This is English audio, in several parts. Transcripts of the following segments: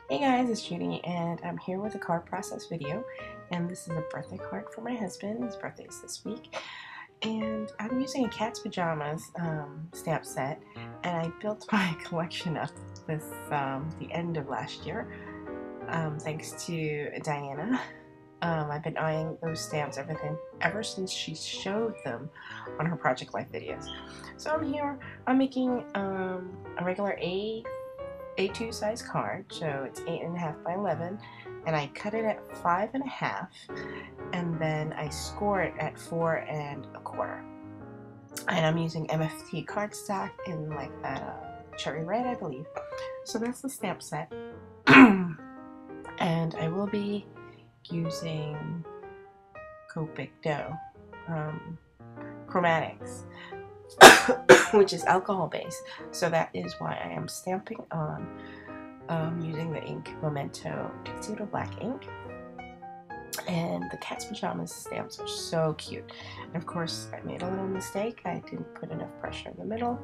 Hey guys, it's Judy and I'm here with a card process video, and this is a birthday card for my husband. His birthday is this week, and I'm using a cat's pajamas stamp set, and I built my collection up this the end of last year thanks to Diana. I've been eyeing those stamps ever since she showed them on her Project Life videos. So I'm making a regular A2 size card, so it's 8.5 by 11, and I cut it at 5.5, and then I score it at 4.25. And I'm using MFT cardstock in like that cherry red, I believe. So that's the stamp set. And I will be using Copic Chromatics, which is alcohol based. So that is why I am stamping on using the ink Memento Tuxedo Black ink. And the cat's pajamas stamps are so cute. And of course, I made a little mistake. I didn't put enough pressure in the middle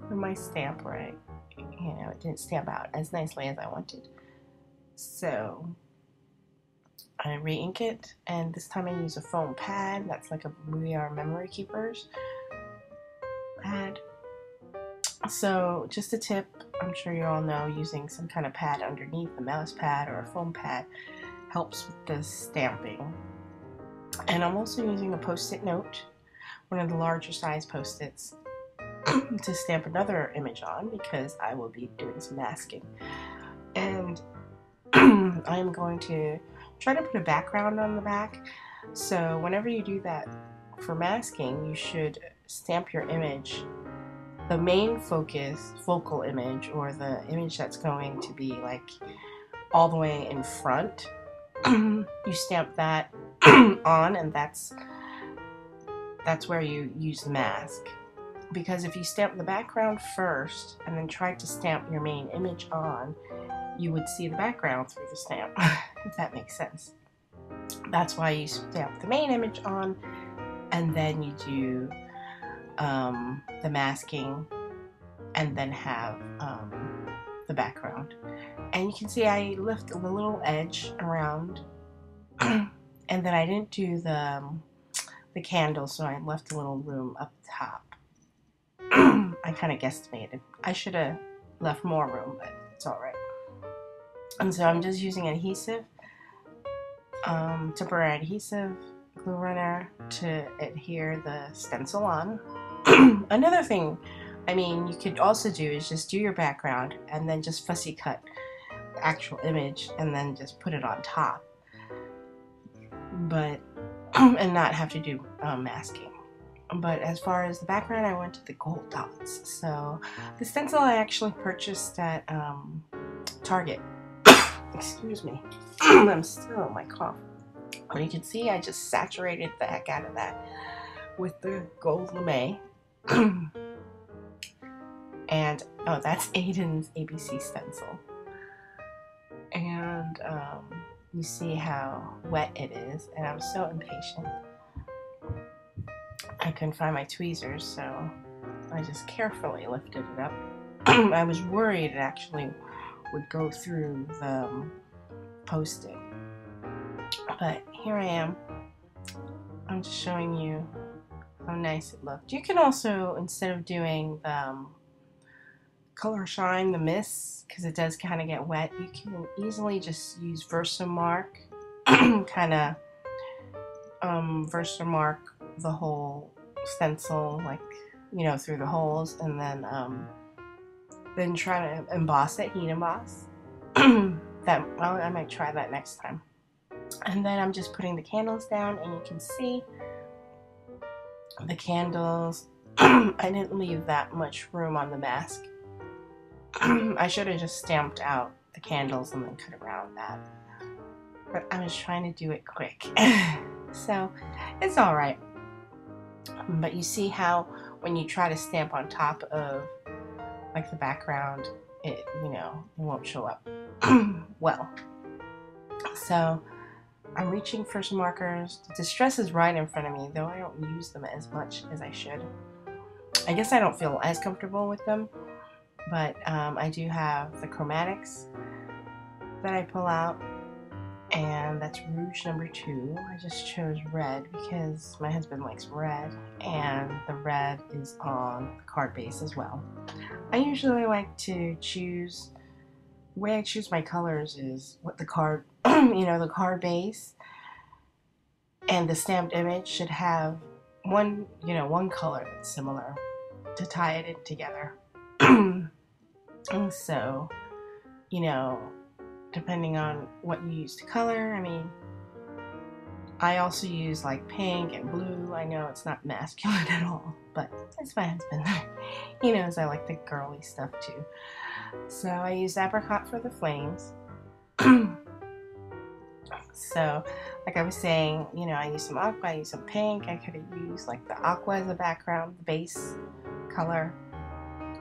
of my stamp, right? It didn't stamp out as nicely as I wanted. So I re-ink it, and this time I use a foam pad. That's like a We Are Memory Keepers pad. So just a tip, I'm sure you all know, using some kind of pad underneath, the mouse pad or a foam pad, helps with the stamping. And I'm also using a post-it note, one of the larger size post-its, to stamp another image on because I will be doing some masking. And I am going to try to put a background on the back. So whenever you do that for masking, you should stamp your image, the main focal image, or the image that's going to be like all the way in front. You stamp that on, and that's where you use the mask. Because if you stamp the background first and then try to stamp your main image on, you would see the background through the stamp, if that makes sense. That's why you stamp the main image on, and then you do the masking, and then have the background. And you can see I lift the little edge around, and then I didn't do the candle, so I left a little room up top. I kind of guesstimated. I should have left more room, but it's alright. And so I'm just using adhesive, temporary adhesive, glue runner to adhere the stencil on. Another thing, you could also do is just do your background and then just fussy cut the actual image and then just put it on top, but and not have to do masking. But as far as the background, I went to the gold dots. So the stencil I actually purchased at Target. Excuse me. I'm still on my cough. But you can see I just saturated the heck out of that with the gold lame. And oh, that's Aiden's ABC stencil. And you see how wet it is, and I'm so impatient. I couldn't find my tweezers, so I just carefully lifted it up. I was worried it actually would go through the post-it. But here I am. I'm just showing you how nice it looked. You can also, instead of doing the color shine, the mist, because it does kind of get wet, you can easily just use Versamark, kind of Versamark the whole stencil, like, through the holes, and then try to emboss it, heat emboss. I might try that next time. And then I'm just putting the candles down, and you can see the candles. I didn't leave that much room on the mask. I should have just stamped out the candles and then cut around that. But I was trying to do it quick. So it's alright. But you see how when you try to stamp on top of like the background, it won't show up well. So I'm reaching for some markers. The Distress is right in front of me, though I don't use them as much as I should. I guess I don't feel as comfortable with them, but I do have the Chromatics that I pull out, and that's rouge number 2. I just chose red because my husband likes red, and the red is on the card base as well. I usually like to choose, the way I choose my colors is what the card, the card base and the stamped image should have one color that's similar to tie it in together. So, depending on what you use to color, I mean, I also use like pink and blue. I know it's not masculine at all, but it's my husband. He knows I like the girly stuff too. So I use apricot for the flames. So, like I was saying, I use some aqua, I use some pink. I could have used like the aqua as a background, the base color,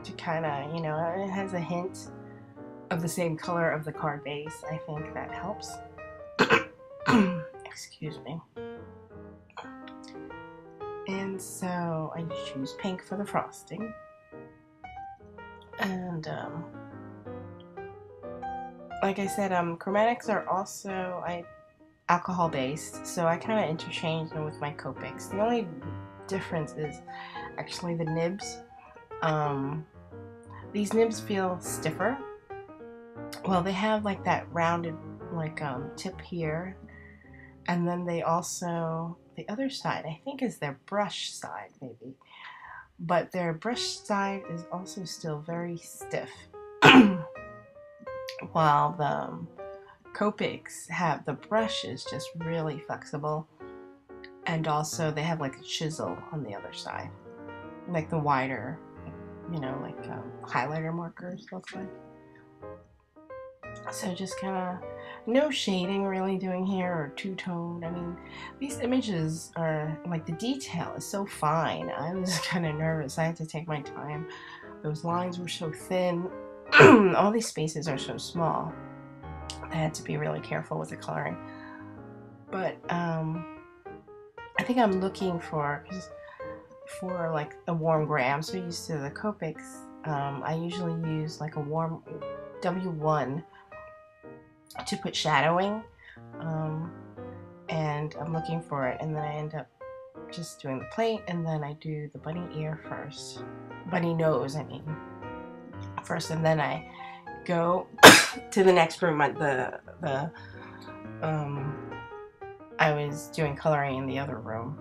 to kind of, it has a hint of the same color of the card base. I think that helps. Excuse me. And so I choose pink for the frosting. And like I said, chromatics are also alcohol based, so I kind of interchange them with my Copics. The only difference is actually the nibs. These nibs feel stiffer. Well, they have like that rounded tip here, and then they also, the other side I think is their brush side maybe, but their brush side is also still very stiff. While the Copics have the brushes just really flexible, and also they have like a chisel on the other side, like the wider, highlighter markers look like. So just kind of no shading really doing here, or two-tone. I mean, these images are like, the detail is so fine. I was kind of nervous. I had to take my time. Those lines were so thin. All these spaces are so small. I had to be really careful with the coloring. But I think I'm looking for like a warm gray. I'm so used to the Copics. I usually use like a warm W1 to put shadowing, and I'm looking for it, and then I end up just doing the plate, and then I do the bunny ear first, bunny nose I mean first, and then I go to the next room. I was doing coloring in the other room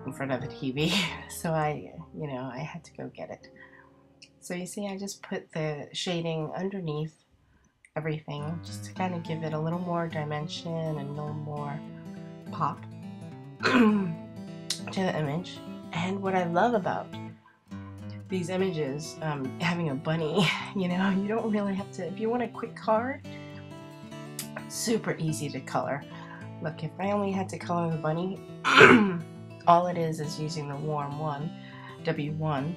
in front of a TV, so I had to go get it. So you see, I just put the shading underneath everything just to kind of give it a little more dimension and a little more pop to the image. And what I love about these images, having a bunny, you don't really have to, if you want a quick card, super easy to color. Look, if I only had to color the bunny, all it is using the warm one, W1,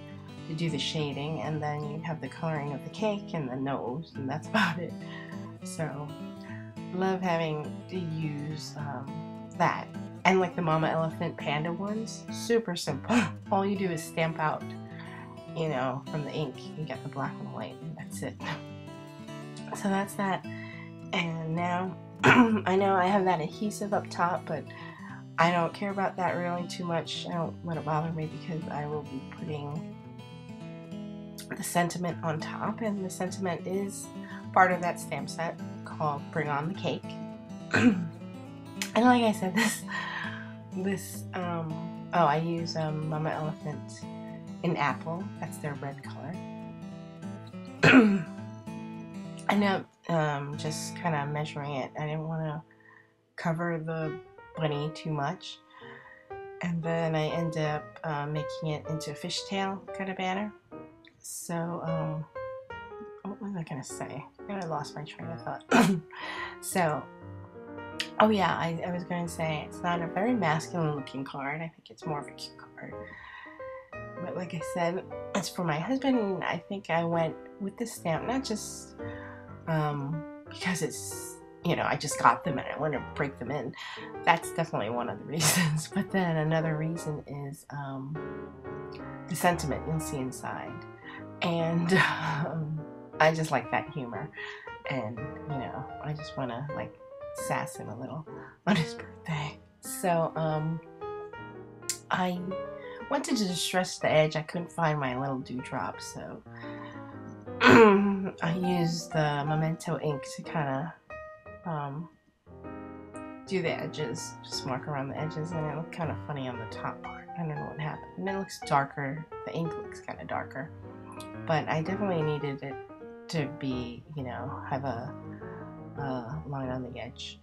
to do the shading, and then you have the coloring of the cake and the nose, and that's about it. So, love having to use that. And like the Mama Elephant Panda ones, super simple. All you do is stamp out, from the ink. You get the black and white, and that's it. So that's that. And now, I know I have that adhesive up top, but I don't care about that really too much. I don't let it bother me, because I will be putting the sentiment on top, and the sentiment is part of that stamp set called Bring On the Cake. And like I said, I use Mama Elephant in Apple. That's their red color. I know, just kind of measuring it. I didn't want to cover the bunny too much, and then I end up making it into a fishtail kind of banner. So, what was I gonna say? I lost my train of thought. So, oh yeah, I was going to say, it's not a very masculine looking card. I think it's more of a cute card. But like I said, it's for my husband, and I think I went with this stamp, not just because it's, I just got them and I want to break them in. That's definitely one of the reasons. But then another reason is the sentiment you'll see inside. And I just like that humor. and you know, I just want to like sass him a little on his birthday. So I went to distress the edge. I couldn't find my little dewdrop, so I used the Memento ink to kind of do the edges, just mark around the edges, and it looked kind of funny on the top part. I don't know what happened. And it looks darker. The ink looks kind of darker, but I definitely needed it to be, you know, have a line on the edge.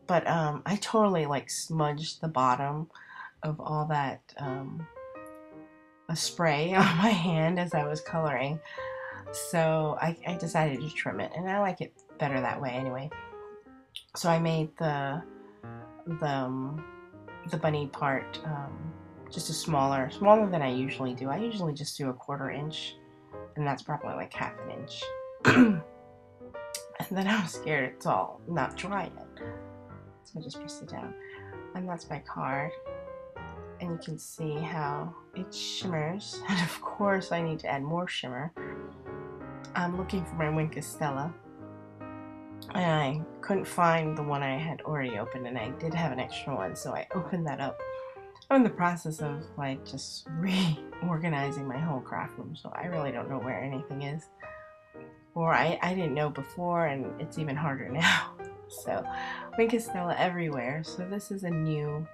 But I totally like smudged the bottom of all that a spray on my hand as I was coloring, so I decided to trim it, and I like it better that way anyway. So I made the bunny part just a smaller than I usually do. I usually just do a 1/4 inch, and that's probably like 1/2 inch. And then I was scared it's all not dry yet, so I just pressed it down. And that's my card, and you can see how it shimmers. And of course I need to add more shimmer. I'm looking for my Wink Estella, and I couldn't find the one I had already opened, and I did have an extra one, so I opened that up. I'm in the process of like just reorganizing my whole craft room, so I really don't know where anything is, or I didn't know before, and it's even harder now. So Wink Estella everywhere. So this is a new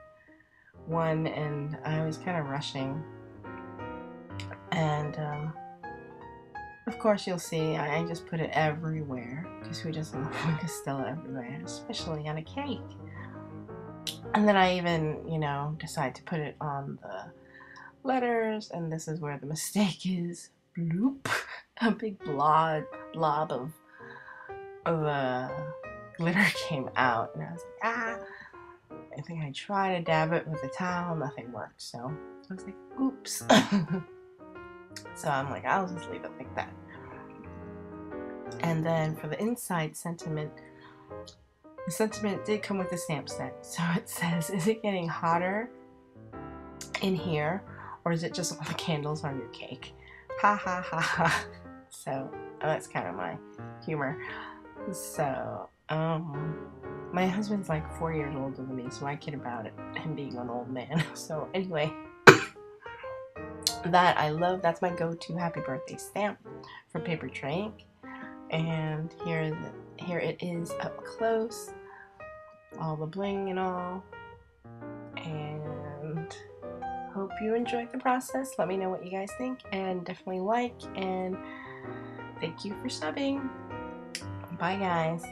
one, and I was kind of rushing, and of course you'll see I just put it everywhere because we just love Wink Estella everywhere, especially on a cake. And then I even, you know, decide to put it on the letters, and this is where the mistake is. Bloop. A big blob of glitter came out, and I was like, ah. I think I tried to dab it with a towel, nothing worked, so I was like, oops. So I'm like, I'll just leave it like that. And then for the inside sentiment, the sentiment did come with a stamp set. So it says, is it getting hotter in here, or is it just all the candles on your cake? Ha ha ha ha. So that's kind of my humor. So my husband's like 4 years older than me, so I kid about it, him being an old man. So anyway, that I love. That's my go-to happy birthday stamp for Paper Tray Ink. And here it is up close, all the bling and all. And hope you enjoyed the process. Let me know what you guys think, and definitely like, and thank you for subbing. Bye guys.